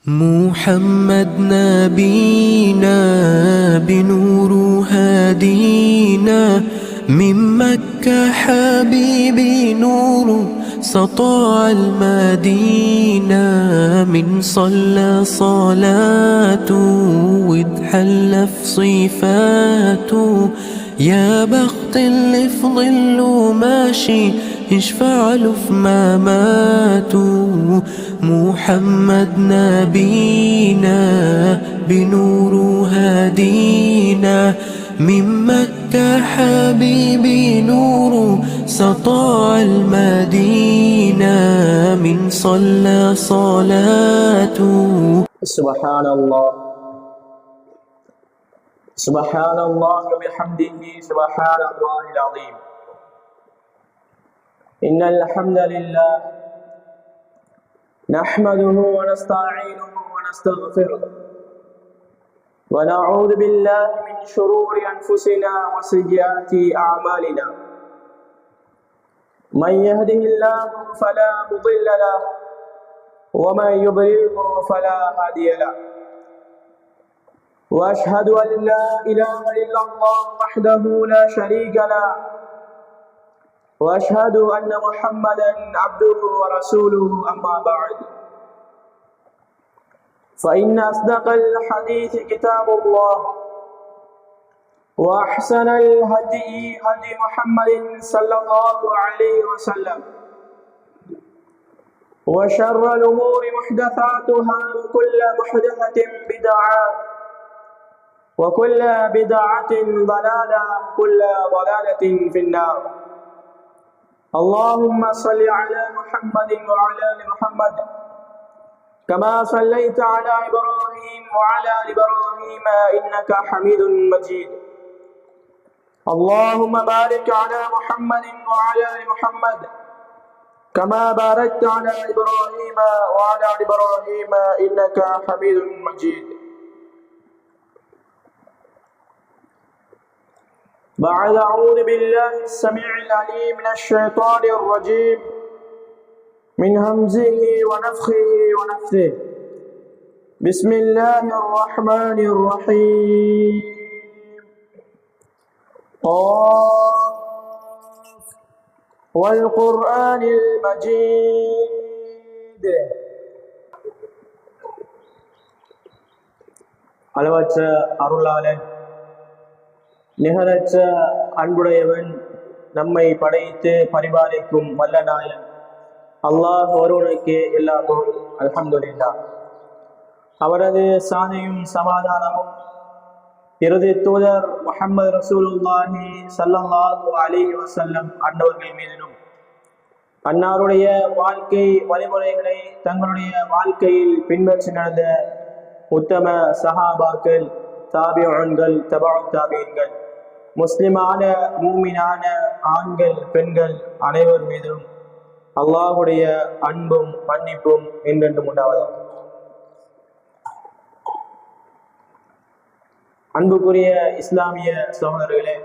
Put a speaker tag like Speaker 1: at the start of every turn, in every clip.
Speaker 1: محمد نبينا بنور هادينا من مكة حبيبي نور سطاع المدينة من صلى صلاته واتحلى في صفاته يا بخت اللي في ظله ماشي يشفع له في مماته محمد نبينا بنور هدينا من مكة حبيبي نور سطاع المدينة من صلى صلاته.
Speaker 2: سبحان الله وبحمده سبحان الله العظيم. إن الحمد لله نحمده ونستعينه ونستغفره ونعوذ بالله من شرور أنفسنا وسيئات أعمالنا. من يهده الله فلا مضل له ومن يضلله فلا هادي له. وأشهد أن لا إله إلا الله وحده لا شريك له وأشهد أن محمدا عبده ورسوله. أما بعد فإن أصدق الحديث كتاب الله وأحسن الهدي هدي محمد صلى الله عليه وسلم وشر الأمور محدثاتها وكل محدثة بدعة وكل بدعة ضلالة وكل ضلالة في النار. اللهم صل على محمد وعلى آل محمد كما صليت على إبراهيم وعلى آل إبراهيم إنك حميد مجيد. اللهم بارك على محمد وعلى آل محمد كما باركت على إبراهيم وعلى آل إبراهيم إنك حميد مجيد. بعد أعوذ بالله السميع العليم من الشيطان الرجيم من همزه ونفخه ونفثه. بسم الله الرحمن الرحيم. قاف والقرآن المجيد. அளவற்ற அருளாளன் நிகரற்ற அன்புடையவன் நம்மை படைத்து பரிபாலிக்கும் வல்லநாயன் அல்லாஹ் ஒருவனுக்கே எல்லா புகழும். அல்ஹம்துலில்லாஹ். அவரது சாந்தியும் சமாதானமும் இறுதி தூதர் முஹம்மது ரசூலுல்லாஹி ஸல்லல்லாஹு அலைஹி வஸல்லம் அன்னவர்கள் மீதிலும் அன்னாருடைய வாழ்க்கை வழிமுறைகளை தங்களுடைய வாழ்க்கையில் பின்பற்றி நடந்த உத்தம சஹாபாக்கள், தாபிஊன்கள், தபஉ தாபிஈன்கள், முஸ்லிமான மூமினான ஆண்கள் பெண்கள் அனைவர் மீதும் அல்லாஹுடைய அன்பும் மன்னிப்பும் என்றென்றும் உண்டாவதாக. அன்புக்குரிய இஸ்லாமிய சகோதரர்களே,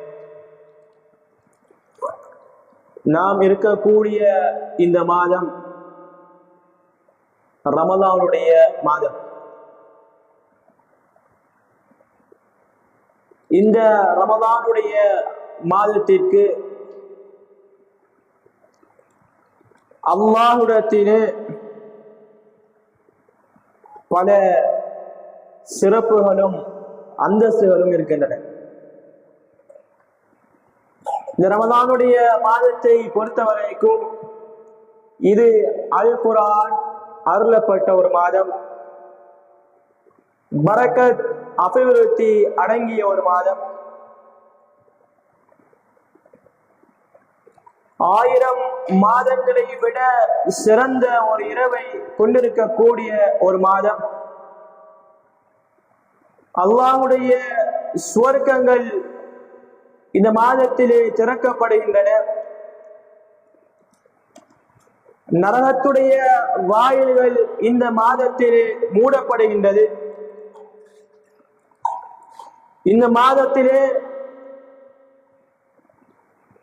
Speaker 2: நாம் இருக்கக்கூடிய இந்த மாதம் ரமலானுடைய மாதம். இந்த ரமலானுடைய மாதத்திற்கு அல்லாஹ்விடத்திலே பல சிறப்புகளும் அந்தஸ்துகளும் இருக்கின்றன. இந்த ரமலானுடைய மாதத்தை பொறுத்தவரைக்கும் இது அல் குர்ஆன் அருளப்பட்ட ஒரு மாதம், பரக்கத் அபிவிருத்தி அடங்கிய ஒரு மாதம், 1000 மாதங்களை விட சிறந்த ஒரு இரவை கொண்டிருக்கக்கூடிய ஒரு மாதம். அல்லாஹ்வுடைய சுவர்க்கங்கள் இந்த மாதத்திலே திறக்கப்படுகின்றன. நரகத்துடைய வாயில்கள் இந்த மாதத்திலே மூடப்படுகின்றது. இந்த மாதத்திலே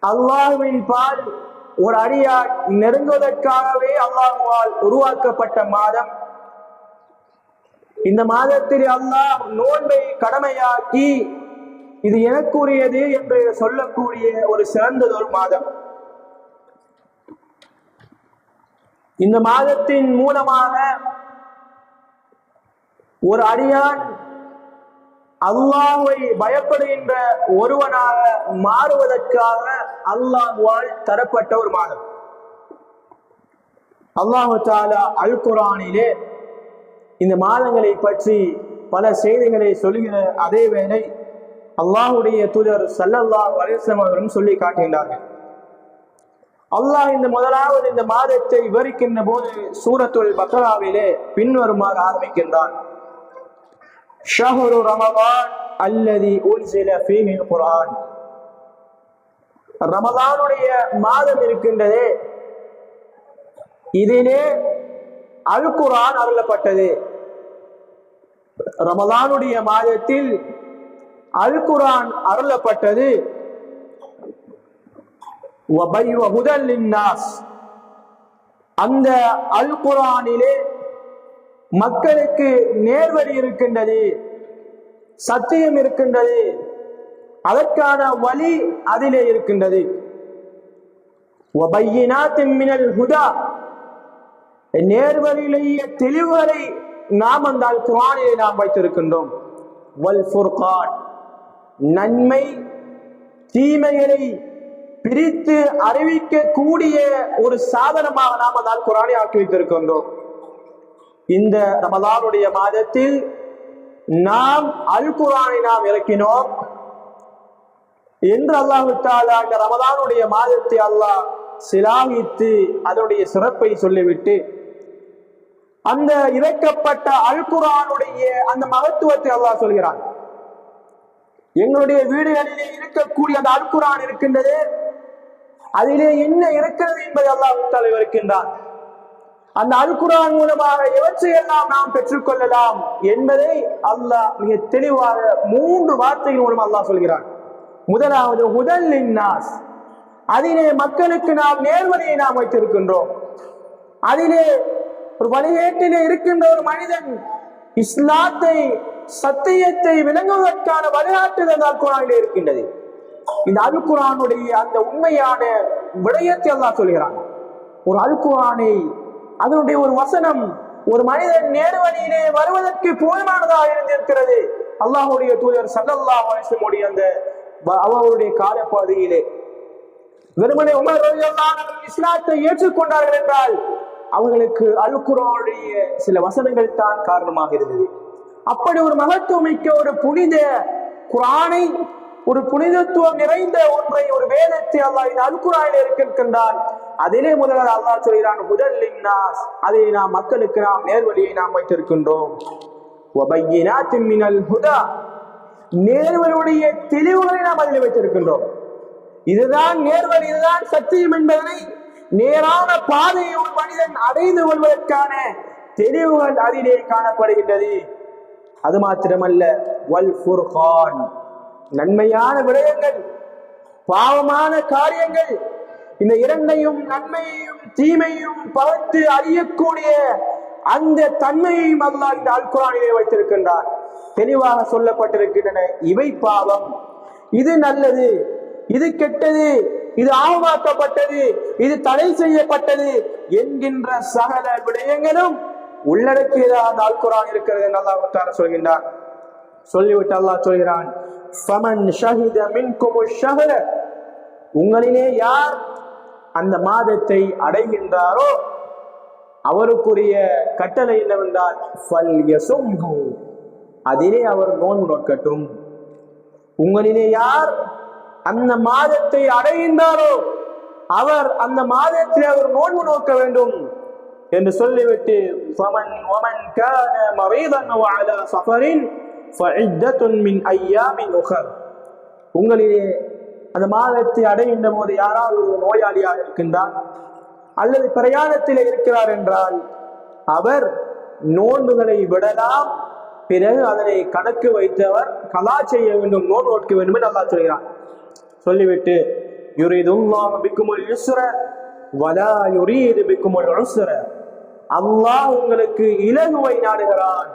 Speaker 2: அல்லாஹ்வின் பால் ஒரு அடியார் நெருங்குவதற்காகவே அல்லாஹ்வால் உருவாக்கப்பட்ட மாதம். இந்த மாதத்தில் அல்லாஹ் நோன்பை கடமையாக்கி இது எனக்குரியது என்று சொல்லக்கூடிய ஒரு சிறந்ததொரு மாதம். இந்த மாதத்தின் மூலமாக ஒரு அடியான் அல்லாஹ்வை பயப்படுகின்ற ஒருவனாக மாறுவதற்காக அல்லாஹ்வால் தரப்பட்ட ஒரு மாதம். அல்லாஹு தஆலா அல் குர்ஆனிலே இந்த மாதங்களை பற்றி பல செய்திகளை சொல்கிற அதே வேளை அல்லாஹ்வுடைய தூதர் ஸல்லல்லாஹு அலைஹி வஸல்லம் அவர்களும் சொல்லி காட்டுகின்றார்கள். அல்லாஹ் இந்த முதலாவது இந்த மாதத்தை விவரிக்கின்ற போது சூரத்துல் பக்ராவிலே பின்வருமாறு ஆரம்பிக்கின்றான். ஷஹ்ரு ரமதான் அல்லதி உன்ஸில ஃபீஹில் குர்ஆன். ரமலானுடைய மாதம் இருக்கின்றதே, இதிலே அல் குர்ஆன் அருளப்பட்டது. ரமலானுடைய மாதத்தில் அல் குர்ஆன் அருளப்பட்டது. அந்த அல் குர்ஆனிலே மக்களுக்கு நேர்வழி இருக்கின்றது, சத்தியம் இருக்கின்றது, அதற்கான வழி அதிலே இருக்கின்றது. நேர்வழியிலேயே தெளிவுகளை நாம் அந்த அல் குர்ஆனிலே நாம் வைத்திருக்கின்றோம். வல் ஃபுர்கான், நன்மை தீமைகளை பிரித்து அறிவிக்கக்கூடிய ஒரு சாதனமாக நாம் அந்த அல் குர்ஆனை ஆக்கி வைத்திருக்கின்றோம். இந்த ரமலானுடைய மாதத்தில் நாம் அல் குர்ஆனை நாம் இறக்கினோம் என்று அல்லாஹ் தஆலா இந்த ரமலானுடைய மாதத்தை அல்லாஹ் சிலாகித்து அதனுடைய சிறப்பை சொல்லிவிட்டு அந்த இறக்கப்பட்ட அல் குர்ஆனுடைய அந்த மகத்துவத்தை அல்லாஹ் சொல்கிறான். எங்களுடைய வீடுகளிலே இருக்கக்கூடிய அந்த அல் குர்ஆன் இருக்கின்றது, அதிலே என்ன இருக்கிறது என்பதை அல்லாஹ் தஆலா விவரிக்கின்றான். அந்த அல் குர்ஆன் மூலமாக எவற்றையெல்லாம் நாம் பெற்றுக்கொள்ளலாம் என்பதை அல்லாஹ் மிக தெளிவாக 3 வார்த்தைகள் மூலம் அல்லாஹ் சொல்கிறான். முதலாவது ஹுதல் லின்னாஸ், அதிலே மக்களுக்கு நாம் நேர்வழியை நாம் வைத்திருக்கின்றோம். அதிலே ஒரு வழிகேட்டிலே இருக்கின்ற ஒரு மனிதன் இஸ்லாத்தை சத்தியத்தை விளங்குவதற்கான வழிகாட்டுதல் அல் குர்ஆனிலே இருக்கின்றது. இந்த அல் குர்ஆனுடைய அந்த உண்மையான விடயத்தை அல்லாஹ் சொல்கிறான். ஒரு அல் குர்ஆனை அதனுடைய ஒரு வசனம் ஒரு மனிதன் நேர்வழியிலே வருவதற்கு போதுமானதாக இருந்திருக்கிறது. அல்லாஹ்வுடைய தூதர் ஸல்லல்லாஹு அலைஹி வஸல்லம் அந்த அவருடைய காலப்பகுதியிலே வெறுமனே உமர் ரலியல்லாஹு அன்ஹு இஸ்லாத்தை ஏற்றுக்கொண்டார்கள் என்றால் அவர்களுக்கு அல் குர்ஆனுடைய சில வசனங்கள் தான் காரணமாக இருந்தது. அப்படி ஒரு மகத்துவமிக்க ஒரு புனித குர்ஆனை, ஒரு புனிதத்துவம் நிறைந்த ஒன்றை, ஒரு வேதத்தை அல்லாஹ் இந்த அல் குர்ஆனில் இருக்கின்றான். அதிலே முதலாவது அல்லாஹ் சொல்கிறான் ஹுதல் லின்னாஸ், அதை நாம் மக்களுக்கு நாம் நேர்வழியை நாம் வைத்திருக்கின்றோம். வபையினாத்தின் மினல் ஹுதா, நேர்வழியுடைய தெளிவுகளை நாம் அதில் வைத்திருக்கின்றோம். இதுதான் நேர்வழி, இதுதான் சத்தியம் என்பதனை, நேரான பாதையை ஒரு மனிதன் அடைந்து கொள்வதற்கான தெளிவுகள் அதிலே காணப்படுகின்றது. அது மாத்திரமல்ல, வல் ஃபுர்கான், நன்மையான விடயங்கள் பாவமான காரியங்கள், இந்த இரண்டையும் நன்மையையும் தீமையும் பார்த்து அறியக்கூடிய அந்த தன்மையையும் அல்லாஹ் இந்த அல் குர்ஆனிலே வைத்திருக்கின்றார். தெளிவாக சொல்லப்பட்டிருக்கின்றன, இவை பாவம், இது நல்லது, இது கெட்டது, இது ஆகமாக்கப்பட்டது, இது தடை செய்யப்பட்டது என்கின்ற சகல விடயங்களும் உள்ளடக்கியதாக அந்த அல் குர்ஆன் இருக்கிறது என்று அல்லாஹ் தஆலா சொல்கின்றார். சொல்லிவிட்டு அல்லாஹ் சொல்கிறான், ஃபமன் ஷஹித மின்குமுஷ் ஷஹர, உங்களிலே யார் அந்த மாதத்தை அடைகின்றாரோ அவருக்குரிய கட்டளை என்னவென்றால் ஃபல்யசும்ஹு, அதிலே அவர் நோன்பு நோக்கட்டும். உங்களிலே யார் அந்த மாதத்தை அடைகின்றாரோ அவர் அந்த மாதத்தில் அவர் நோன்பு நோக்க வேண்டும் என்று சொல்லிவிட்டு ஃபமன் வமன் கான மரீதன் வ அலா ஸஃபரின் ஃபஇத்தத்துன் மின் அய்யாமின் உகர், உங்களிலே அந்த மாதத்தை அடைகின்ற போது யாராவது ஒரு நோயாளியாக இருக்கின்றார் அல்லது பிரயாணத்தில் இருக்கிறார் என்றால் அவர் நோன்புகளை விடலாம், பிறகு அதனை கணக்கு வைத்தவர் கலா செய்ய வேண்டும், நோன்பு நோக்க வேண்டும் என்று அல்லாஹ் சொல்கிறான். சொல்லிவிட்டு யுரீதுல்லாஹு பிக்குமுல் யுஸ்ர வலா யுரீது பிக்குமுல் உஸ்ர, அல்லாஹ் உங்களுக்கு இலகுவை நாடுகிறான்,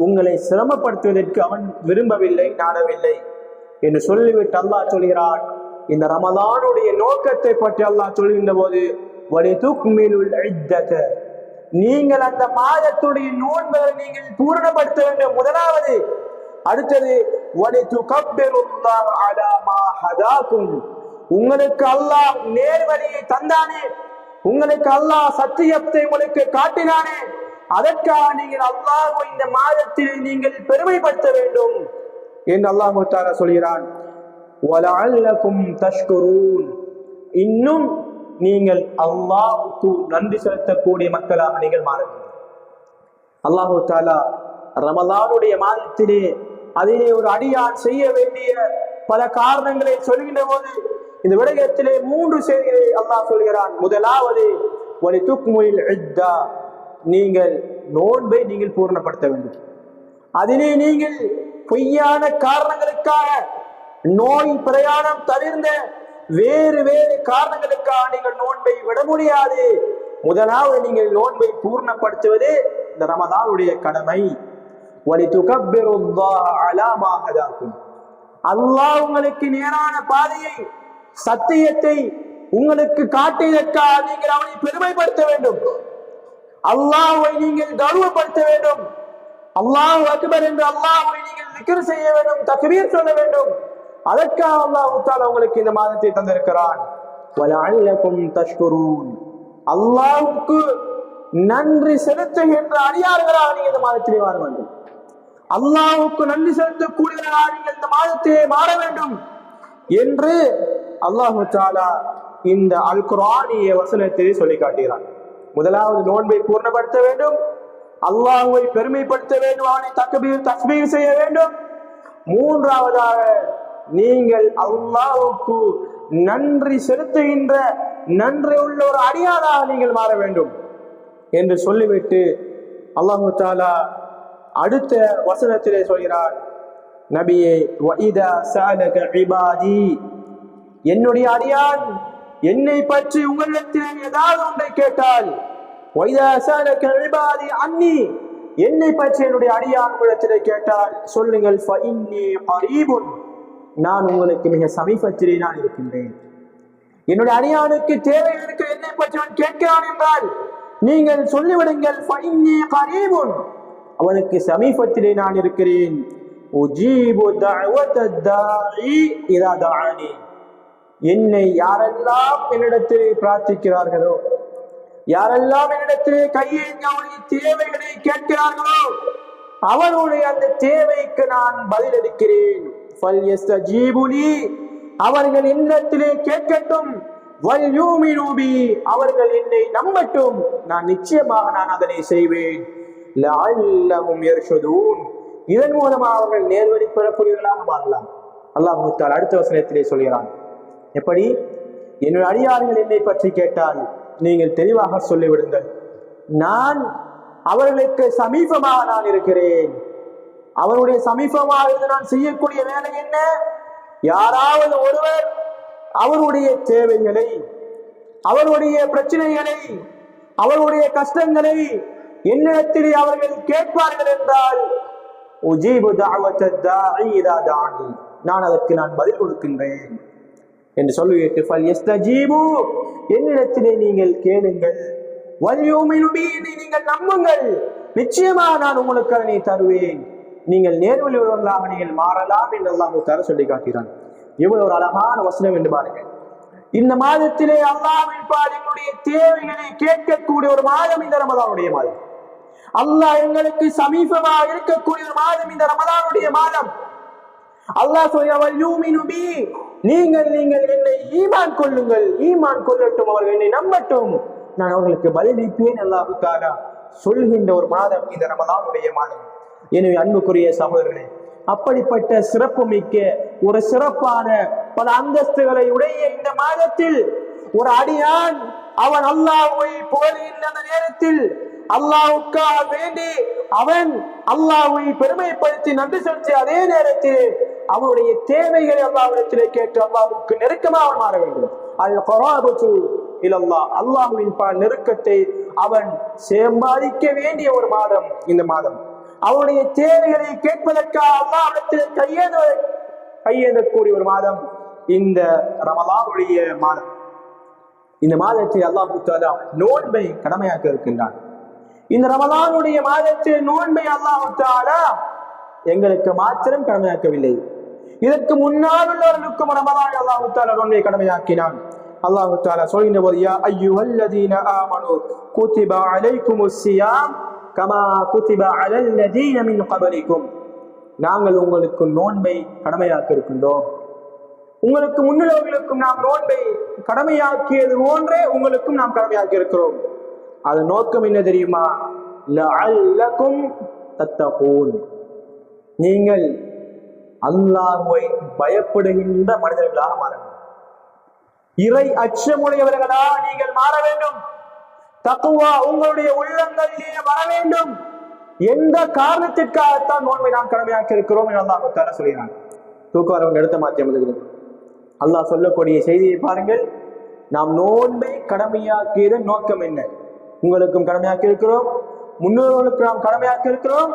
Speaker 2: உங்களை சிரமப்படுத்துவதற்கு அவன் விரும்பவில்லை, நாடவில்லை என்று சொல்லிவிட்டு அல்லாஹ் சொல்கிறான். இந்த ரமலானுடைய நோக்கத்தை பற்றி அல்லாஹ் சொல்கின்ற போது நீங்கள் அந்த மாதத்துடைய நோன்பை நீங்கள் பூரணப்படுத்த வேண்டும் முதலாவது. அடுத்தது உங்களுக்கு அல்லாஹ் நேர்வழியை தந்தானே, உங்களுக்கு அல்லாஹ் சத்தியத்தை உங்களுக்கு காட்டினானே, அதற்காக நீங்கள் அல்லாஹ்வை இந்த மாதத்தில் நீங்கள் பெருமைப்படுத்த வேண்டும் என்று அல்லாஹ் தஆலா சொல்கிறான். வலஅல்லகும் தஷ்குரூன், இன்னும் நீங்கள் அல்லாஹ்வுக்கு நன்றி செலுத்தக்கூடிய மக்களாக நீங்கள் மாற வேண்டும். அல்லாஹ் தஆலா ரமலானுடைய மாதத்திலே அதிலே ஒரு அடியான் செய்ய வேண்டிய பல காரணங்களை சொல்கின்ற போது இந்த விடயத்திலே 3 செய்திகளை அல்லாஹ் சொல்கிறான். முதலாவது வலிதுக்முல் இத்தா, நீங்கள் நோன்பை நீங்கள் பூர்ணப்படுத்த வேண்டும். அதிலே நீங்கள் பொய்யான காரணங்களுக்காக, நோய் பிரயாணம் தவிர்ந்த வேறு வேறு காரணங்களுக்காக நீங்கள் நோன்பை விட முடியாது. முதலாவது நீங்கள் நோன்பை பூர்ணப்படுத்துவது இந்த ரமலானுடைய கடமை. வலிதுகப்பிருல்லாஹ அலா மா ஹதாக்கும், அல்லாஹ் உங்களுக்கு நேரான பாதையை சத்தியத்தை உங்களுக்கு காட்டியதற்காக நீங்கள் அவனை பெருமைப்படுத்த வேண்டும். அல்லாஹ்வை நீங்கள் கௌரவப்படுத்த வேண்டும். அல்லாஹ் அக்பர் என்று அல்லாஹ்வை நீங்கள் திக்ர் செய்ய வேண்டும், தக்பீர் சொல்ல வேண்டும். அதற்காக அல்லாஹ் தஆலா உங்களுக்கு இந்த மாதத்தை தந்திருக்கிறான். வலஅல்லகும் தஷ்குரூன், அல்லாஹ்வுக்கு நன்றி செலுத்துகின்ற அடியார்களாக நீங்கள் இந்த மாதத்திலே வாழ வேண்டும். அல்லாஹ்வுக்கு நன்றி செலுத்தக்கூடியவர்களாக நீங்கள் இந்த மாதத்திலே மாற வேண்டும் என்று அல்லாஹ் தஆலா இந்த அல் குர்ஆனிய வசனத்திலே சொல்லி காட்டுகிறான். முதலாவது நோன்பை பூர்ணப்படுத்த வேண்டும், அல்லாஹ்வை பெருமைப்படுத்த வேண்டும், அவனை தக்பீர் செய்ய வேண்டும். மூன்றாவதாக நீங்கள் அல்லாஹ்வுக்கு நன்றி செலுத்துகின்ற நன்றி உள்ள ஒரு அடியாராக நீங்கள் மாற வேண்டும் என்று சொல்லிவிட்டு அல்லாஹ் தஆலா அடுத்த வசனத்திலே சொல்கிறார், நபியே வஇதா ஸஅலக இபாதி, என்னுடைய அடியான் என்னை பற்றி உங்களிடத்திலே ஏதாவது ஒன்றை கேட்டால், வஇதா ஸஅலக இபாதி அன்னி, என்னை பற்றி என்னுடைய அடியான் உங்களிடத்திலே கேட்டால் சொல்லுங்கள், ஃபஇன்னி கரீபுன், நான் உங்களுக்கு மிக சமீபத்திலே நான் இருக்கின்றேன். என்னுடைய அடியானுக்கு தேவை இருக்க என்னை பற்றி அவன் கேட்கிறான் என்றால் நீங்கள் சொல்லிவிடுங்கள், ஃபஇன்னி கரீபுன், அவனுக்கு சமீபத்திலே நான் இருக்கிறேன். உஜீபு தஅவத்தத் தாஇ இதா தஆனி, என்னை யாரெல்லாம் என்னிடத்திலே பிரார்த்திக்கிறார்களோ, யாரெல்லாம் என்னிடத்திலே கையேந்தி அவனுடைய தேவைகளை கேட்கிறார்களோ, அவனுடைய அந்த தேவைக்கு நான் பதிலளிக்கிறேன். ஃபல்யஸ்தஜீபு லீ, அவர்கள் என்னிடத்திலே கேட்கட்டும். வல்யூமினு பி, அவர்கள் என்னை நம்பட்டும், நான் நிச்சயமாக நான் அதனை செய்வேன். லஅல்லஹும் யர்ஷுதூன், இதன் மூலமாக அவர்கள் நேர்வழி பெறக்கூடியவர்களாக மாறலாம். அல்லாஹ் தஆலா அடுத்த வசனத்திலே சொல்கிறான், எப்படி? என்னுடைய அடியார்கள் என்னை பற்றி கேட்டால் நீங்கள் தெளிவாக சொல்லிவிடுங்கள், நான் அவர்களுக்கு சமீபமாக நான் இருக்கிறேன். அவருடைய சமீபமாக இருந்து நான் செய்யக்கூடிய வேலை என்ன? யாராவது ஒருவர் அவருடைய தேவைகளை, அவருடைய பிரச்சனைகளை, அவருடைய கஷ்டங்களை என்னிடத்திலே அவர்கள் கேட்பார்கள் என்றால் உஜீபு தஅவத்தத் தாஇ இதா தஆனி, நான் அதற்கு நான் பதில் கொடுக்கின்றேன் என்று சொல்லிவிட்டு ஃபல்யஸ்தஜீபு, என்னிடத்திலே நீங்கள் கேளுங்கள். வல்யூமினு பி, நீங்கள் நம்புங்கள், நிச்சயமாக நான் உங்களுக்கு அதனை தருவேன். நீங்கள் நேர்வழி உள்ளவர்களாக நீங்கள் மாறலாம் என்று அல்லாஹ் தஆலா சொல்லி காட்டுகிறான். எவ்வளவு ஒரு அழகான வசனம் என்று பாருங்கள். இந்த மாதத்திலே அல்லாஹ்வின் பால் எங்களுடைய தேவைகளை கேட்கக்கூடிய ஒரு மாதம் இந்த ரமலானுடைய மாதம். அல்லாஹ் எங்களுக்கு சமீபமாக இருக்கக்கூடிய ஒரு மாதம் இந்த ரமலானுடைய மாதம். அல்லாஹ் சொல்லுபி, நீங்கள் என்னை ஈமான் கொள்ளுங்கள், ஈமான் கொள்ளட்டும், அவர்கள் என்னை நம்பட்டும், நான் அவர்களுக்கு பதிலளிப்பேன். அல்லாஹ் தஆலா சொல்கின்ற ஒரு மாதம் இந்த ரமலானுடைய மாதம். எனவே அன்புக்குரிய சகோதரர்களே, அப்படிப்பட்ட சிறப்பு மிக்க ஒரு சிறப்பான பல அந்தஸ்துகளை உடைய இந்த மாதத்தில் ஒரு அடியான் அவன் அல்லாஹ்வை புகழுகின்ற அந்த நேரத்தில் அல்லாஹ்வுக்காக வேண்டி அவன் அல்லாஹ்வை பெருமைப்படுத்தி நன்றி செலுத்தி அதே நேரத்தில் அவனுடைய தேவைகளை அல்லாஹ்விடத்திலே கேட்டு அல்லாஹ்வுக்கு நெருக்கமாக மாற வேண்டும். அல் கராபத்து இலல்லாஹ், அல்லாஹ்வின் பால் நெருக்கத்தை அவன் சம்பாதிக்க வேண்டிய ஒரு மாதம் இந்த மாதம். அவருடைய தேவைகளை கேட்பதற்காக அல்லாஹ்விடத்தில் கையேந்தக்கூடிய ஒரு மாதம் இந்த ரமலானுடைய மாதம். இந்த மாதத்தை அல்லாஹ் தஆலா நோன்பை கடமையாக்க இருக்கின்றான். இந்த ரமலானுடைய மாதத்தில் நோன்பை அல்லாஹ் தஆலா எங்களுக்கு மாத்திரம் கடமையாக்கவில்லை, இதற்கு முன்னால் உள்ளவர்களுக்கும் ரமலான் அல்லாஹ் தஆலா நோன்பை கடமையாக்கினான். அல்லாஹ் தஆலா சொல்கின்ற போது, யா அய்யுஹல்லதீன ஆமனு குதிப அலைக்குமுஸ் ஸியாம் கமா குதிப அலல் லதீன மின் கப்லிக்கும், நாங்கள் உங்களுக்கு நோன்பை கடமையாக்க இருக்கின்றோம், உங்களுக்கு முன்னுள்ளவர்களுக்கும் நாம் நோன்பை கடமையாக்கியது போன்றே உங்களுக்கும் நாம் கடமையாக்கி இருக்கிறோம். அது நோக்கம் என்ன தெரியுமா? லஅல்லகும் தத்தகூன், நீங்கள் அல்லாஹ்வை பயப்படுகின்ற மனிதர்களாக மாற வேண்டும், இறை அச்சமுடையவர்களாக நீங்கள் மாற வேண்டும், தக்வா உங்களுடைய உள்ளங்களிலே வர வேண்டும். எந்த காரணத்திற்காகத்தான் நோன்பை நாம் கடமையாக்கி இருக்கிறோம் என்று அல்லாஹ் தஆலா சொல்கிறான். தூக்குவாரவங்க எடுத்த மாற்றி அமர்கிறது. அல்லாஹ் சொல்லக்கூடிய செய்தியை பாருங்கள். நாம் நோன்பை கடமையாக்கியதன் நோக்கம் என்ன? உங்களுக்கும் கடமையாக்கி இருக்கிறோம், முன்னோர்களுக்கு நாம் கடமையாக்கி இருக்கிறோம்.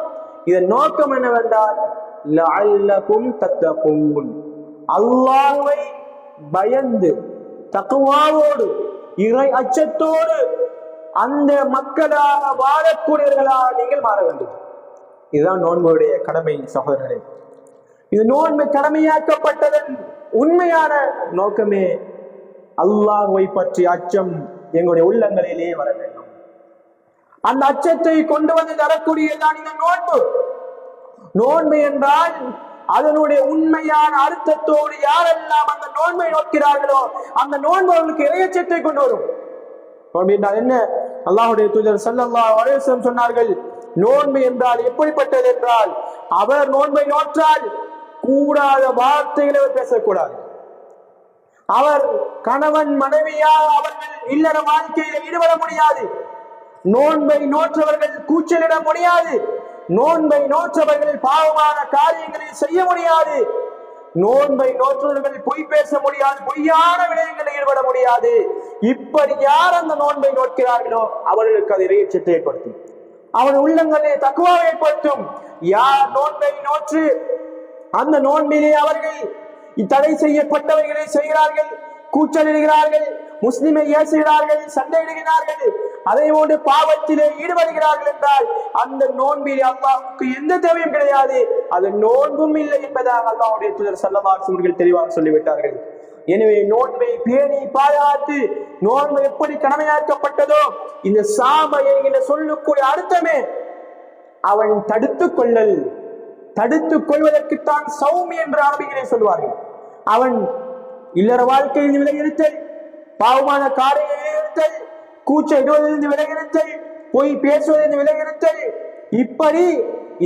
Speaker 2: இதன் நோக்கம் என்னவென்றால் லஅல்லகும் தத்தகூன், அல்லாஹ்வை பயந்து தக்வாவோடு இறை அச்சத்தோடு அந்த மக்களாக வாழக்கூடியவர்களாக நீங்கள் மாற வேண்டும். இதுதான் நோன்புடைய கடமை சகோதரர்களே. இது நோன்பு கடமையாக்கப்பட்டதன் உண்மையான நோக்கமே அல்லாஹ்வை பற்றி அச்சம் எங்களுடைய உள்ளங்களிலே வர வேண்டும். அந்த அச்சத்தை கொண்டு வந்து தரக்கூடியதான் இந்த நோன்பு. நோன்பு என்றால் அதனுடைய உண்மையான அர்த்தத்தோடு யாரெல்லாம் அந்த நோன்பை நோக்கிறார்களோ அந்த நோன்பு அவர்களுக்கு இறையச்சத்தை கொண்டு வரும். என்ன அல்லாஹ்வுடைய தூதர் ஸல்லல்லாஹு அலைஹி வஸல்லம் சொன்னார்கள், நோன்பு என்றால் எப்படிப்பட்டது என்றால், அவர் நோன்பை நோற்றால் கூடாத வார்த்தைகளை பேசக்கூடாது, அவர் கணவன் மனைவியாக அவர்கள் இல்லற வாழ்க்கையில் ஈடுபட முடியாது, நோன்பை நோற்றவர்கள் கூச்சலிட முடியாது, நோன்பை நோற்றவர்கள் பாவமான காரியங்களை செய்ய முடியாது, நோன்பை நோற்றவர்கள் பொய் பேச முடியாது, பொய்யான விடயங்களில் ஈடுபட முடியாது. இப்படி யார் அந்த நோன்பை நோக்கிறார்களோ அவர்களுக்கு அது இறையச்சத்தை ஏற்படுத்தும், அவன் உள்ளங்களிலே தக்வாவை ஏற்படுத்தும். யார் நோன்பை நோற்று அந்த நோன்பிலே அவர்கள் தடை செய்யப்பட்டவைகளை செய்கிறார்கள், கூச்சலிடுகிறார்கள், முஸ்லிமை ஏசுகிறார்கள், சண்டையிடுகிறார்கள், அதை போன்று பாவத்திலே ஈடுபடுகிறார்கள் என்றால் அந்த நோன்பிலே அல்லாஹ்வுக்கு எந்த தேவையும் கிடையாது, அது நோன்பும் இல்லை என்பதாக அல்லாஹ்வுடைய தூதர் ஸல்லல்லாஹு அலைஹி வஸல்லம் தெளிவாக சொல்லிவிட்டார்கள். எனவே நோன்பை பேணி பாதுகாத்து நோன்பு எப்படி கடமையாக்கப்பட்டதோ இந்த சாமையை என்ற சொல்லுக்கூடிய அர்த்தமே அவன் தடுத்துக் கொள்ளல், தடுத்துக் கொள்வதற்குத்தான் சௌமி என்று அரபிகளே சொல்வார்கள். அவன் இல்லற வாழ்க்கையில் விலகிருத்தல், பாவமான காரியங்களில் இருத்தல், கூச்சலிடுவதிலிருந்து விலகிருத்தல், பொய் பேசுவதிலிருந்து விலகிருத்தல், இப்படி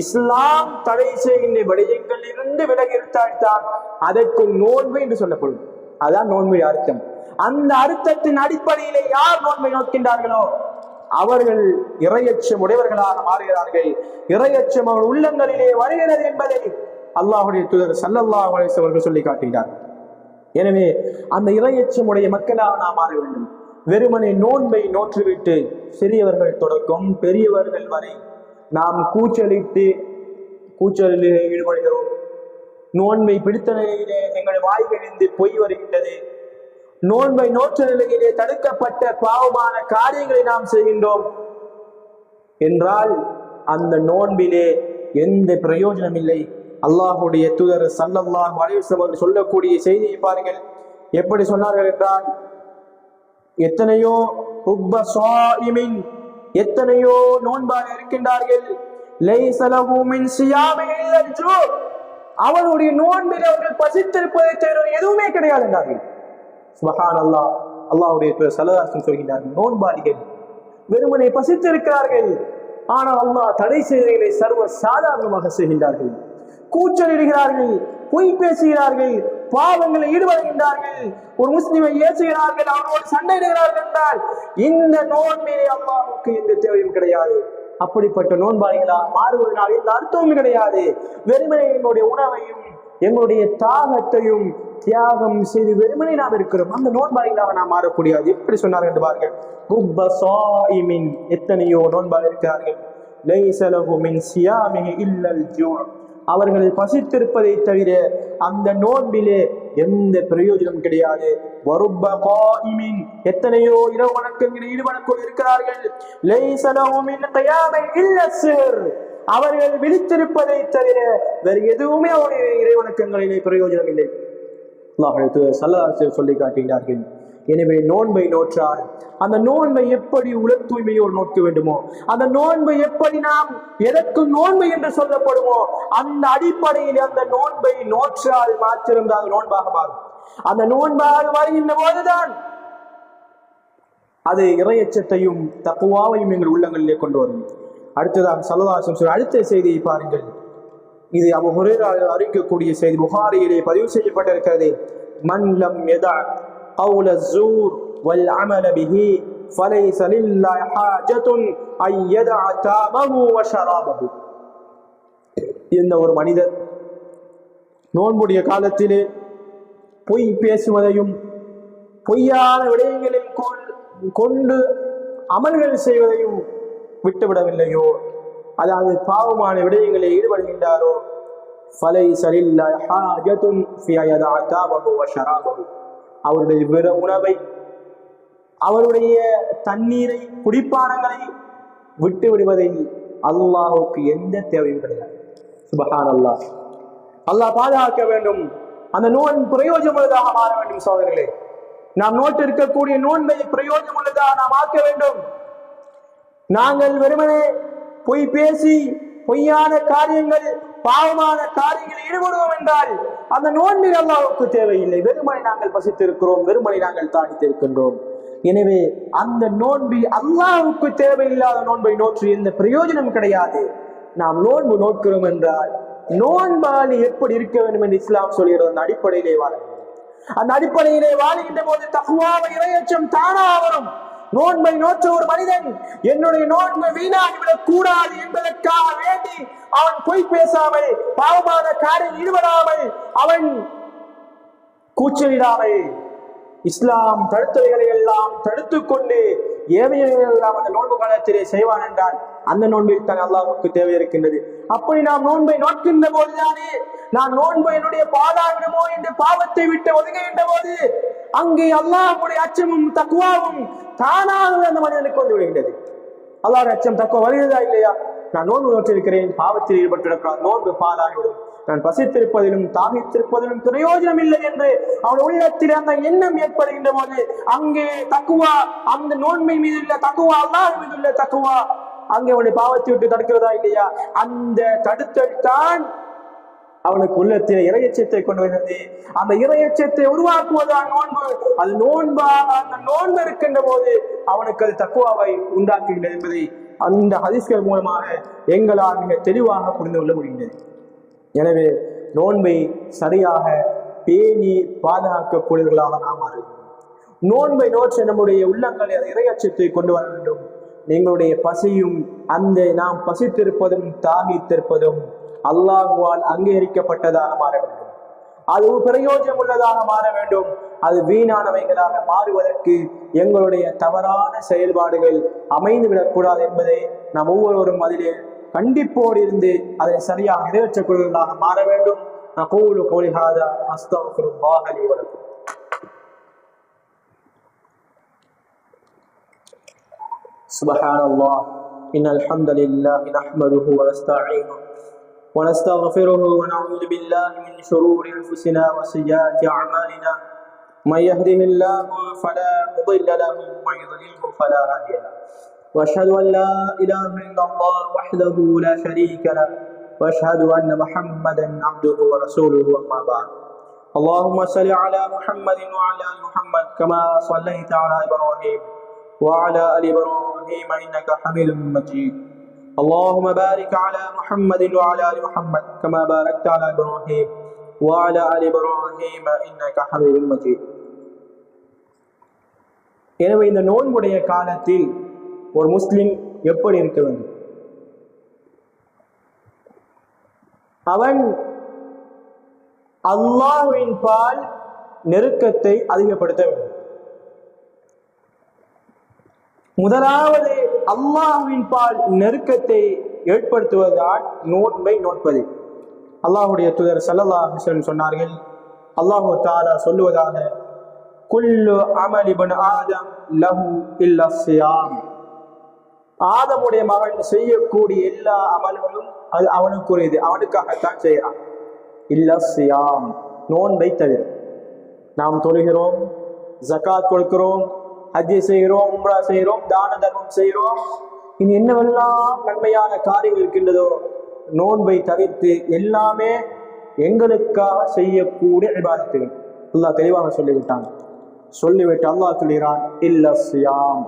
Speaker 2: இஸ்லாம் தடை செய்கின்ற விடயங்களில் இருந்து விலகிருத்தால்தான் அதற்கு நோன்பு என்று சொல்லப்படும். அதான் நோன்பு அர்த்தம். அந்த அர்த்தத்தின் அடிப்படையிலே யார் நோன்பை நோக்கின்றார்களோ அவர்கள் இறையச்சம் உடையவர்களாக மாறுகிறார்கள். இறையச்சம் அவர் உள்ளங்களிலே வருகிறது என்பதை அல்லாஹ்வுடைய தூதர் ஸல்லல்லாஹு அலைஹி வஸல்லம் அவர்கள் சொல்லி காட்டுகிறார். எனவே அந்த இறையச்சம் உடைய மக்களாக நாம் மாற வேண்டும். வெறுமனே நோன்பை நோற்றுவிட்டு சிறியவர்கள் தொடக்கம் பெரியவர்கள் வரை நாம் கூச்சலில் ஈடுபடுகிறோம். நோன்பை பிடித்த நிலையிலே எங்கள் வாய்களிலிருந்து பொய் வருகின்றது. நோன்பை நோற்ற நிலையிலே தடுக்கப்பட்ட பாவமான காரியங்களை நாம் செய்கின்றோம் என்றால் அந்த நோன்பிலே எந்த பிரயோஜனம் இல்லை. அல்லாஹ்வுடைய தூதர் ஸல்லல்லாஹு அலைஹி வஸல்லம் சொல்லக்கூடிய செய்தியை பாருங்கள். எப்படி சொன்னார்கள் என்றால், எத்தனையோ எத்தனையோ நோன்பாக இருக்கின்றார்கள், லைஸ லஹு மின் ஸியாமிஹி இல்லல் ஜூ, அவருடைய நோன்பில் அவர்கள் பசித்திருப்பதை தவிர எதுவுமே கிடையாது என்றார்கள். சுப்ஹானல்லாஹ். அல்லாஹ்வுடைய தூதர் ஸல்லல்லாஹு அலைஹி வஸல்லம் சொல்கிறார்கள், நோன்பாளிகள் வெறுமனே பசித்திருக்கிறார்கள், ஆனால் அல்லாஹ் தடை செய்திகளை சர்வ சாதாரணமாக செய்கின்றார்கள். கூச்சலிடுகிறார்கள், பொய் பேசுகிறார்கள், பாவங்களை ஈடுபடுகின்றார்கள், ஒரு முஸ்லிமை ஏசுகிறார்கள், அவரோடு சண்டையிடுகிறார்கள் என்றால் இந்த நோன்பிலே அல்லாஹ்வுக்கு எந்த தேவையும் கிடையாது. அப்படிப்பட்ட நோன்பாளிகளாக மாறுவதனால் எந்த அர்த்தமும் கிடையாது. வெறுமனே எங்களுடைய உணவையும் எங்களுடைய தாகத்தையும் தியாகம் செய்து வெறுமனே நாம் இருக்கிறோம். அந்த நோன்பாளிகளாக நாம் மாறக்கூடியது. எப்படி சொன்னார்கள் என்று பாருங்கள். எத்தனையோ நோன்பாளி இருக்கிறார்கள், லைஸ லஹு மின் சியாமிஹி இல்லல் ஜூ'. அவர்கள் பசித்திருப்பதை தவிர அந்த நோன்பிலே எந்த பிரயோஜனம் கிடையாது. வருப்ப காயிமின், எத்தனையோ இரவு வணக்கங்களில் ஈடுபடக்கூடிய இருக்கிறார்கள். லைஸ லஹு மின் கியாமி இல்ல சிர், அவர்கள் விழித்திருப்பதை தவிர வேறு எதுவுமே அவருடைய இறைவணக்கங்களிலே பிரயோஜனம் இல்லை. அல்லாஹ் ஸல்லல்லாஹு அலைஹி சொல்லி காட்டுகிறார்கள். எனவே நோன்பை நோற்றால் அந்த நோன்பை எப்படி உடல் தூய்மையோடு நோக்க வேண்டுமோ, அந்த நோன்பை எப்படி நாம் எதற்கு நோன்பு என்று சொல்லப்படுமோ அந்த அடிப்படையில் அந்த நோன்பை நோற்றால் மாற்றிருந்தால் அது நோன்பாக மாறும். அந்த நோன்பாக வருகின்ற போதுதான் அது இறையச்சத்தையும் தக்வாவையும் எங்கள் உள்ளங்களிலே கொண்டு வரும். அடுத்ததாக ஸல்லல்லாஹு அலைஹி வஸல்லம் அடுத்த செய்தியை பாருங்கள். இது அபூ ஹுரைரா அறிவிக்கக்கூடிய செய்தி, புகாரியிலே பதிவு செய்யப்பட்டிருக்கிறது. மன் லம் யதா قول الزور والعمل به فليس لله حاجة أن يدع طعامه وشرابه. இந்த ஒரு மனிதர் நோன்புடைய காலத்திலே பொய் பேசுவதையும் பொய்யான விடயங்களை கொண்டு அமல்கள் செய்வதையும் விட்டுவிடவில்லையோ, அதாவது பாவமான விடயங்களில் ஈடுபடுகின்றாரோ, فليس لله حاجة في أن يدع طعامه وشرابه. அவருடைய பிற உணவை, அவருடைய தண்ணீரை, குடிப்பானங்களை விட்டு விடுவதில் அல்லாஹுக்கு எந்த தேவையும் கிடையாது. சுப்ஹானல்லாஹ். அல்லாஹ் பாதுகாக்க வேண்டும். அந்த நோன் பிரயோஜனமுள்ளதாக மாற வேண்டும். சகோதரர்களே, நாம் நோட்டு இருக்கக்கூடிய நோன்பை பிரயோஜனமுள்ளதாக நாம் ஆக்க வேண்டும். நாங்கள் வெறுமனே பொய் பேசி பொய்யான காரியங்கள், பாவமான காரியங்களில் ஈடுபடுவோம் என்றால் அந்த நோன்பில் அல்லாஹ்வுக்கு தேவையில்லை. வெறுமனை நாங்கள் பசித்திருக்கிறோம், வெறுமனை நாங்கள் தாடித்திருக்கின்றோம். எனவே அந்த நோன்பில் அல்லாஹ்வுக்கு தேவையில்லாத நோன்பை நோற்று எந்த பிரயோஜனம் கிடையாது. நாம் நோன்பு நோக்கிறோம் என்றால் நோன்பாளி எப்படி இருக்க வேண்டும் என்று இஸ்லாம் சொல்கிறது. அந்த அடிப்படையிலே வாழ வேண்டும். அந்த அடிப்படையிலே வாழுகின்ற போது தக்வாவை, இறையச்சம் தானா வரும். நோன்பை நோற்ற ஒரு மனிதன் என்னுடைய நோன்பை வீணாகிவிடக் கூடாது என்பதற்காக வேண்டி அவன் பொய் பேசாமல், பாவமான காரில் ஈடுபடாமல், அவன் கூச்சலிடாமல், இஸ்லாம் தடுத்தவைகளை எல்லாம் தடுத்துக் கொண்டு ஏவைகள் எல்லாம் அந்த நோன்பு காலத்திலே செய்வான் என்றால் அந்த நோன்பில் தான் அல்லாஹ்வுக்கு தேவை இருக்கின்றது. அப்படி நாம் நோன்பை நோக்கின்ற போதுதானே நான் நோன்பு என்னுடைய பாலாகிடுமோ என்று பாவத்தை விட்டு ஒதுங்குகின்ற போது அங்கே அல்லாஹ்வுடைய அச்சமும் தக்வாவும் தானாக அந்த மனிதனுக்கு வந்து விடுகின்றது. அல்லாஹ் அச்சம் தக்குவா வருகிறதா இல்லையா? நான் நோன்பு நோற்றிருக்கிறேன், பாவத்தில் ஈடுபட்டிருக்கிறான், நோன்பு பாலாகிவிடும், நான் பசித்திருப்பதிலும் தாகித்திருப்பதிலும் பிரயோஜனம் இல்லை என்று அவன் உள்ளத்தில் அந்த எண்ணம் ஏற்படுகின்ற போது அங்கே தக்குவா, அந்த நோன்மை மீது உள்ள தக்குவா, அல்லாஹ் மீது உள்ள தக்குவா அங்கே அவனை பாவத்தை விட்டு தடுக்கிறதா இல்லையா? அந்த தடுத்தல் தான் அவனுக்கு உள்ளத்தில் இறையச்சத்தை கொண்டு வந்தது. அந்த இறையச்சத்தை உருவாக்குவதான் நோன்பு. அது நோன்பாக அந்த நோன்பு இருக்கின்ற போது அவனுக்கு அது தக்குவாவை உண்டாக்குகின்றது என்பதை அந்த ஹதீஸ்கள் மூலமாக எங்களால் மிக தெளிவாக புரிந்து கொள்ள முடிகின்றது. எனவே நோன்பை சரியாக பேணி பாதுகாக்கக்கூடியவர்களாக நாம் மாற வேண்டும். நோன்பை நோற்ற நம்முடைய உள்ளங்களை அந்த இறையச்சத்தை கொண்டு வர வேண்டும். எங்களுடைய பசியும் அந்த நாம் பசித்திருப்பதும் தாகித்திருப்பதும் அல்லாஹ்வால் அங்கீகரிக்கப்பட்டதாக மாற வேண்டும். அது பிரயோஜனம் உள்ளதாக மாற வேண்டும். அது வீணானவைகளாக மாறுவதற்கு எங்களுடைய தவறான செயல்பாடுகள் அமைந்துவிடக்கூடாது என்பதை நாம் ஒவ்வொருவரும் அதிலே கண்டிப்போடு இருந்து அதை சரியாக நிறைவேற்றக்கூடியவர்களாக மாற வேண்டும். அகூலு கௌலி ஹாதா அஸ்தக்ஃபிருல்லாஹ லீ வ லக்கும். சுப்ஹானல்லாஹ் இன்னல் ஹம்தலில்லாஹி நஹ்மதுஹு வ நஸ்தஈனுஹு ونستغفره ونعوذ بالله من شرور أنفسنا وسيئات أعمالنا من يهده الله فلا مضل له ومن يضلله فلا هادي له وأشهد أن لا إله إلا الله وحده لا شريك له وأشهد أن محمدا عبده ورسوله أما بعد اللهم صل على محمد وعلى آل محمد كما صليت على إبراهيم وعلى آل إبراهيم إنك حميد مجيد اللهم بارك على محمد وعلى آل محمد كما باركت على إبراهيم وعلى آل إبراهيم إنك حميد مجيد. எனவே இந்த நோன்புடைய காலத்தில் ஒரு முஸ்லிம் எப்படி இருக்க வேண்டும்? அவன் அல்லாஹ்வின் பால் நெருக்கத்தை அதிகப்படுத்த வேண்டும். முதலாவது அல்லாஹ்வின் பால் நெருக்கத்தை ஏற்படுத்துவதுதான் நோன்பை நோட்பது. அல்லாஹுடைய தூதர் ஸல்லல்லாஹு அலைஹி வஸல்லம் சொன்னார்கள், அல்லாஹு தஆலா சொல்லுவதாக, குல்லு அமல் இப்னு ஆதம் லஹு இல்லா ஸியாம். ஆதமுடைய மகன் செய்யக்கூடிய எல்லா அமல்களும் அது அவனுக்குரியது, அவனுக்காகத்தான் செய்யறான். இல்லா ஸியாம், நோன்பை தவிர. நாம் தொழுகிறோம், ஜகாத் கொடுக்கிறோம், ஹஜ்ஜை செய்கிறோம், உம்ரா செய்கிறோம், தான தர்மம் செய்கிறோம், இனி என்னவெல்லாம் நன்மையான காரியங்கள் இருக்கின்றதோ நோன்பை தவிர்த்து எல்லாமே எங்களுக்காக செய்யக்கூடிய இபாதத்துகள். அல்லாஹ் தெளிவாக சொல்லிவிட்டான். சொல்லிவிட்டு அல்லாஹ் சொல்கிறான், இல்ல ஸியாம்,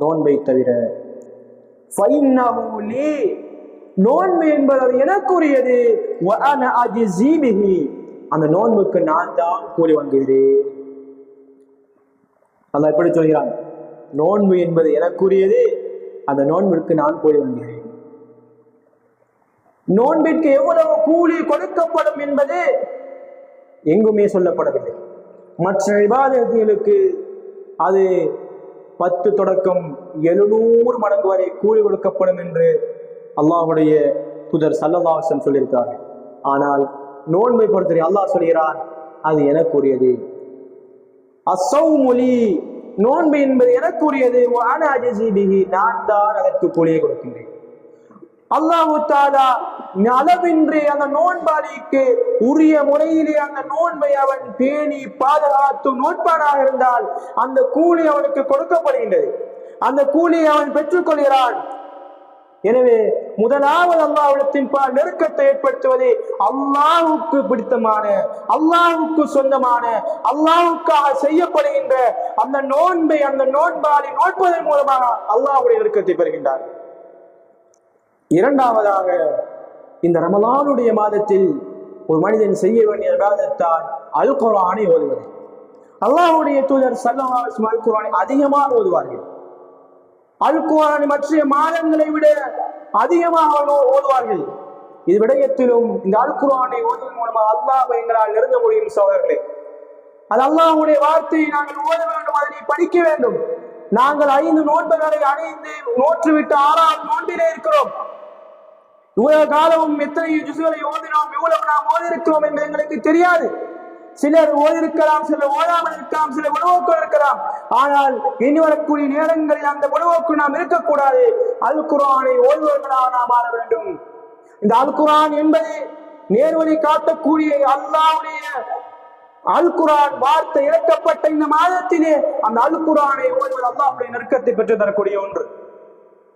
Speaker 2: நோன்பை தவிர. ஃபஇன்னஹு லீ, நோன்பு என்பது எனக்குரியது. வ அன அஜ்ஸீ பிஹி, அந்த நோன்புக்கு நான் தான் கூலி வாங்குகிறேன். அல்லாஹ் எப்படி சொல்கிறான்? நோன்பு என்பது எனக்குரியது, அந்த நோன்பிற்கு நான் கூலி வாங்குகிறேன். நோன்பிற்கு எவ்வளவு கூலி கொடுக்கப்படும் என்பது எங்குமே சொல்லப்படவில்லை. மற்ற இபாதத்துகளுக்கு அது 10 தொடக்கம் 700 மடங்கு வரை கூலி கொடுக்கப்படும் என்று அல்லாஹ்வுடைய தூதர் ஸல்லல்லாஹு அலைஹி வஸல்லம் சொல்லியிருக்கார்கள். ஆனால் நோன்பை பொறுத்தவரை அல்லாஹ் சொல்கிறான், அது எனக்குரியது. அஸ்ஸௌமு லீ, நோன்பு என்பது எனக்குரியது. வ அனா அஜ்ஸீ பிஹி, நான் தான் அதற்கு கூலியை கொடுக்கின்றேன். அல்லாஹு தஆலா அளவின்றி அந்த நோன்பாளிக்கு உரிய முறையிலே அந்த நோன்பை அவன் பேணி பாதுகாத்து நோட்பானாக இருந்தால் அந்த கூலி அவனுக்கு கொடுக்கப்படுகின்றது, அந்த கூலியை அவன் பெற்றுக் கொள்கிறான். எனவே முதலாவது அல்லாஹ்விடத்தின் பால் நெருக்கத்தை ஏற்படுத்துவது அல்லாஹ்வுக்கு பிடித்தமான, அல்லாஹ்வுக்கு சொந்தமான, அல்லாஹ்வுக்காக செய்யப்படுகின்ற அந்த நோன்பை அந்த நோன்பாளி நோட்பதன் மூலமாக அல்லாஹ்வுடைய நெருக்கத்தை பெறுகின்றார். இரண்டாவதாக, இந்த ரமலானுடைய மாதத்தில் ஒரு மனிதன் செய்ய வேண்டிய இபாதத்தான் அல் குர்ஆனை ஓதுவது. அல்லாஹ்வுடைய தூதர் ஸல்லல்லாஹு அலைஹி வஸல்லம் அல் குர்ஆனை அதிகமாக ஓதுவார்கள். அல் குர்ஆனை மற்ற மாதங்களை விட அதிகமாக ஓதுவார்கள். இது விடயத்திலும் இந்த அல் குர்ஆனை ஓதுவதன் மூலமாக அல்லாஹ்வை எங்களால் நெருங்க முடியும் சகோதரர்களே. அது அல்லாஹ்வுடைய வார்த்தையை நாங்கள் ஓத வேண்டும், அதனை படிக்க வேண்டும். நாங்கள் 5 நோன்புகளை அடைந்து நோற்றுவிட்டு 6ஆவது நோன்பிலே இருக்கிறோம். இவ்வளவு காலமும் எத்தனை ஜுஸ்களை ஓதினோம், இவ்வளவு நாம் ஓதிருக்கிறோம் என்று எங்களுக்கு தெரியாது. சிலர் ஓதிருக்கலாம், சிலர் ஓதாமல் இருக்கலாம், சில உணவுக்குள் இருக்கலாம். ஆனால் இனி வரக்கூடிய நேரங்களில் அந்த உணவுக்கு நாம் இருக்கக்கூடாது. அல் குர்ஆனை ஓதுவர்களாக நாம் ஆட வேண்டும். இந்த அல் குர்ஆன் என்பது நேர்வழி காட்டக்கூடிய அல்லாஹ்வுடைய அல் குர்ஆன் வார்த்தை இறக்கப்பட்ட இந்த மாதத்திலே அந்த அல் குர்ஆனை ஓதுவது அல்லாஹ்வுடைய நெருக்கத்தை பெற்று தரக்கூடிய ஒன்று.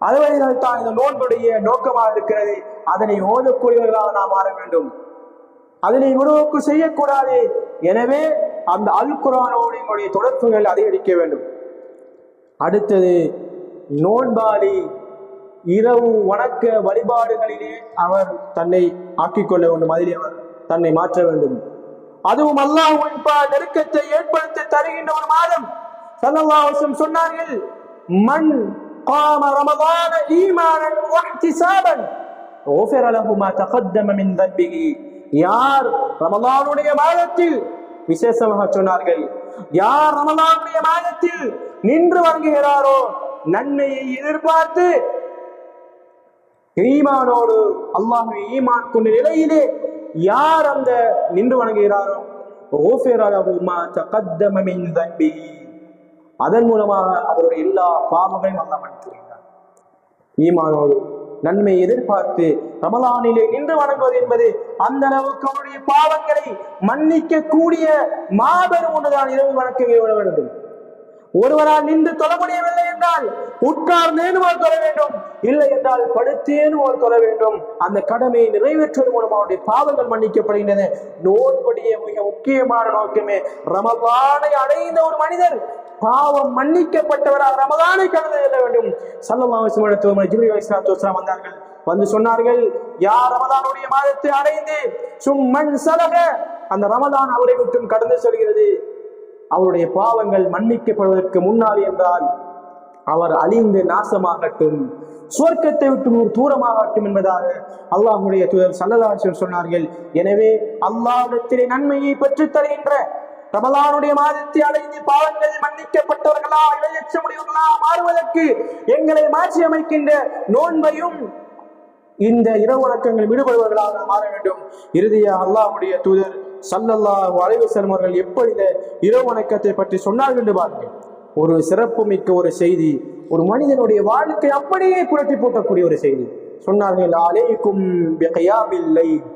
Speaker 2: அதுவரைதான் தான் இந்த நோன்புடைய நோக்கமாக இருக்கிறது. அதனை ஓதக்கூடியவர்களாக நாம் ஆட வேண்டும், அதனை உணவுக்கு செய்யக்கூடாது. எனவே அந்த அல் குர்ஆனோடு எங்களுடைய தொடர்புகள் அதிகரிக்க வேண்டும். அடுத்தது, நோன்பாளி இரவு வணக்க வழிபாடுகளிலே அவர் தன்னை ஆக்கிக்கொள்ள வேண்டும், அதிலே அவர் தன்னை மாற்ற வேண்டும். அதுவும் அல்லாஹ்வின் பால் நெருக்கத்தை ஏற்படுத்தி தருகின்ற ஒரு மாதம். ஸல்லல்லாஹு அலைஹி வஸல்லம் சொன்னார்கள், மன் قام رمضان ايمانا واحتسابا غفر له ما تقدم من ذنبه. யார் ரமலானுடைய மாதத்தில், விசேஷமாக சொன்னார்கள், யார் ரமலானுடைய மாதத்தில் நின்று வணங்குகிறாரோ, நன்மையை எதிர்பார்த்து ஈமானோடு அல்லாஹ்வை ஈமான் கொண்ட நிலையிலே யார் அந்த நின்று வணங்குகிறாரோ, غفر له ما تقدم من ذنبه, அதன் மூலமாக அவருடைய எல்லா பாவங்களையும் அல்லாஹ் மன்னிக்கிறார். ஈமானோடு நன்மை எதிர்பார்த்து ரமலானிலே நின்று வணங்குவது என்பது அந்த அளவுக்கு அவருடைய பாவங்களை மன்னிக்க கூடிய மாபெரும் ஒன்றுதான் இரவு வணக்கமே விட வேண்டும். ஒருவரால் நின்று தொழ முடியவில்லை என்றால் உட்கார்ந்தேனும் அவர் தொழ வேண்டும், இல்லை என்றால் படுத்தேனும் அவர் தொழ வேண்டும். அந்த கடமையை நிறைவேற்றுவதன் மூலம் அவருடைய பாவங்கள் மன்னிக்கப்படுகின்றன. நோன்புடைய மிக முக்கியமான நோக்கமே ரமலானை அடைந்த ஒரு மனிதர் பாவம் மன்னிக்கப்பட்டவரால் ரமலானை கடந்து செல்ல வேண்டும். ஸல்லல்லாஹு அலைஹி வஸல்லம் ஜிப்ரீல் அலைஹிஸ்ஸலாத்து வஸலாம் வந்தார்கள், வந்து சொன்னார்கள், யார் ரமலானுடைய மாதத்தை அடைந்து சும்மன் சலக, அந்த ரமலான் அவரை விட்டும் கடந்து செல்கிறது, அவருடைய பாவங்கள் மன்னிக்கப்படுவதற்கு முன்னால் என்றால் அவர் அழிந்து நாசமாகட்டும், சுவர்க்கத்தை விட்டு தூரமாகட்டும் என்பதாக அல்லாஹ்வுடைய தூதர் ஸல்லல்லாஹு அலைஹி வஸல்லம் சொன்னார்கள். எனவே அல்லாஹ்விடத்திலே நன்மையை பெற்றுத் தருகின்ற ரமலானுடைய மாதத்தை அடைந்து பாவங்கள் மன்னிக்கப்பட்டவர்களா இளையச்சமுடையவர்களா மாறுவதற்கு எங்களை மாற்றி அமைக்கின்ற நோன்பையும் இந்த இரவு வணக்கங்கள் ஈடுபடுபவர்களாக மாற வேண்டும். இறுதியாக அல்லாஹ்வுடைய தூதர் ஸல்லல்லாஹு அலைஹி வஸல்லம் அவர்கள் எப்படி இந்த இரவு வணக்கத்தை பற்றி சொன்னார்கள் என்று பாருங்கள். ஒரு சிறப்பு மிக்க ஒரு செய்தி, ஒரு மனிதனுடைய வாழ்க்கை அப்படியே புரட்டி போட்டக்கூடிய ஒரு செய்தி. சொன்னார்கள், அலைக்கும் பிகியாமில் லைல்,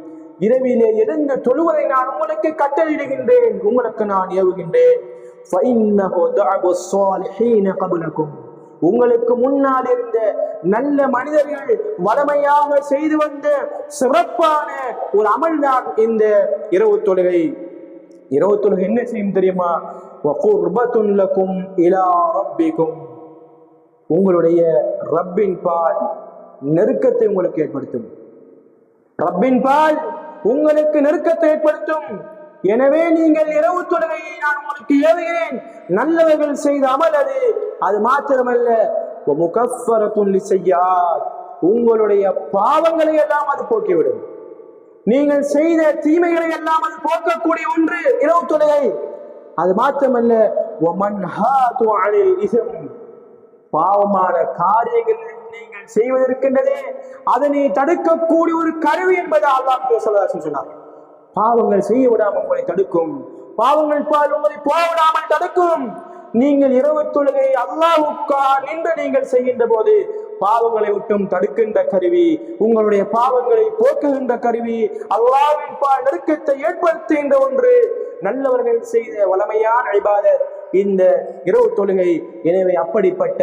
Speaker 2: இரவிலே எழுந்து தொழுவதை நான் உங்களுக்கு கட்டளையிடுகின்றேன், உங்களுக்கு நான் ஏவுகின்றேன். ஃபஇன்னஹு தஅபு ஸாலிஹீன கப்லகும், உங்களுக்கு முன்னால் இருந்த நல்ல மனிதர்கள் வளமையாக செய்து வந்த சிறப்பான ஒரு அமல்தான் இந்த இரவு தொழுகை. இரவு தொழுகை என்ன செய்யும் தெரியுமா? வகுர்பத்துன் லகும் இலா ரப்பிக்கும், உங்களுடைய ரப்பின் பால் நெருக்கத்தை உங்களுக்கு ஏற்படுத்தும். ரப்பின் பால் உங்களுக்கு நெருக்கத்தை ஏற்படுத்தும். எனவே நீங்கள் இரவு தொழுகையை நான் உங்களுக்கு ஏவுகிறேன். நல்லவர்கள் செய்த அமல் அது மாத்திரமல்ல, முகஃபரத்துன் லிஸ்ஸய்யாத், உங்களுடைய பாவங்களை எல்லாம் அது போக்கிவிடும். நீங்கள் செய்த தீமைகளை எல்லாம் அது போக்கக்கூடிய ஒன்று இரவு தொழுகை. அது மாத்திரமல்ல, வமன்ஹாது அனில் இஸ்ம், பாவமான காரியங்கள் நீங்கள் செய்வதற்கின்றதே அதனை தடுக்கக்கூடிய ஒரு கருவி என்பதை அல்லாஹ் சொன்னார். பாவங்கள் செய்ய விடாமல் உங்களை தடுக்கும், பாவங்கள் பால் உங்களை போக விடாமல் தடுக்கும். நீங்கள் இரவு தொழுகை அல்லாஹ்வுக்காக நின்று நீங்கள் செய்கின்ற போது பாவங்களை விட்டும் தடுக்கின்ற கருவி, உங்களுடைய பாவங்களை போக்குகின்ற கருவி, அல்லாஹ்வின் பால் நெருக்கத்தை ஏற்படுத்துகின்ற ஒன்று நல்லவர்கள் செய்த வளமையான இபாதத் இந்த இரவு தொழுகை. எனவே அப்படிப்பட்ட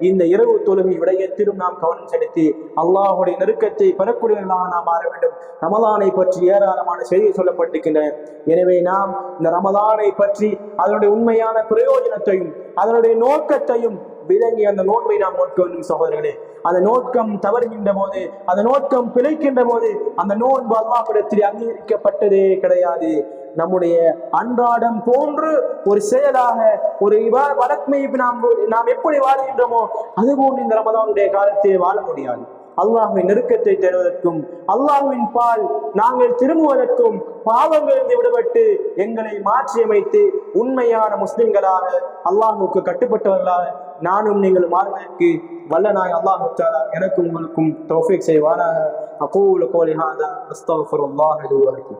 Speaker 2: இந்த இரவு தொழுகை விடயத்திலும் நாம் கவனம் செலுத்தி அல்லாஹ்வுடைய நெருக்கத்தை பெறக்கூடியவர்களாக நாம் மாற வேண்டும். ரமலானை பற்றி ஏராளமான செய்தி சொல்லப்பட்டிருக்கின்றன. எனவே நாம் இந்த ரமலானை பற்றி அதனுடைய உண்மையான பிரயோஜனத்தையும் அதனுடைய நோக்கத்தையும் விளங்கி அந்த நோன்பை நாம் நோக்க வேண்டும் சகோதரர்களே. அந்த நோக்கம் தவறுகின்ற போது, அந்த நோக்கம் பிழைக்கின்ற போது அந்த நோன்பு அல்லாஹ்விடத்தில் அங்கீகரிக்கப்பட்டதே கிடையாது. நம்முடைய அன்றாடம் போன்று ஒரு செயலாக ஒரு வழக்கமை நாம் எப்படி வாழுகின்றோமோ அதுபோன்று இந்த ரமலானுடைய காலத்தில் வாழ முடியாது. அல்லாஹ்வின் நெருக்கத்தை தருவதற்கும் அல்லாஹ்வின் பால் நாங்கள் திரும்புவதற்கும் பாவங்களிலிருந்து விடுபட்டு எங்களை மாற்றியமைத்து உண்மையான முஸ்லிம்களாக அல்லாஹ்வுக்கு கட்டுப்பட்டவர்களாக நானும் நீங்கள் மாறுவதற்கு வல்லநாய் அல்லாஹ் தஆலா எனக்கும் உங்களுக்கும் தௌஃபீக் செய்வானாக. அகூலு கௌலி ஹாதா அஸ்தக்ஃபிருல்லாஹ் லி வ லக்கும்.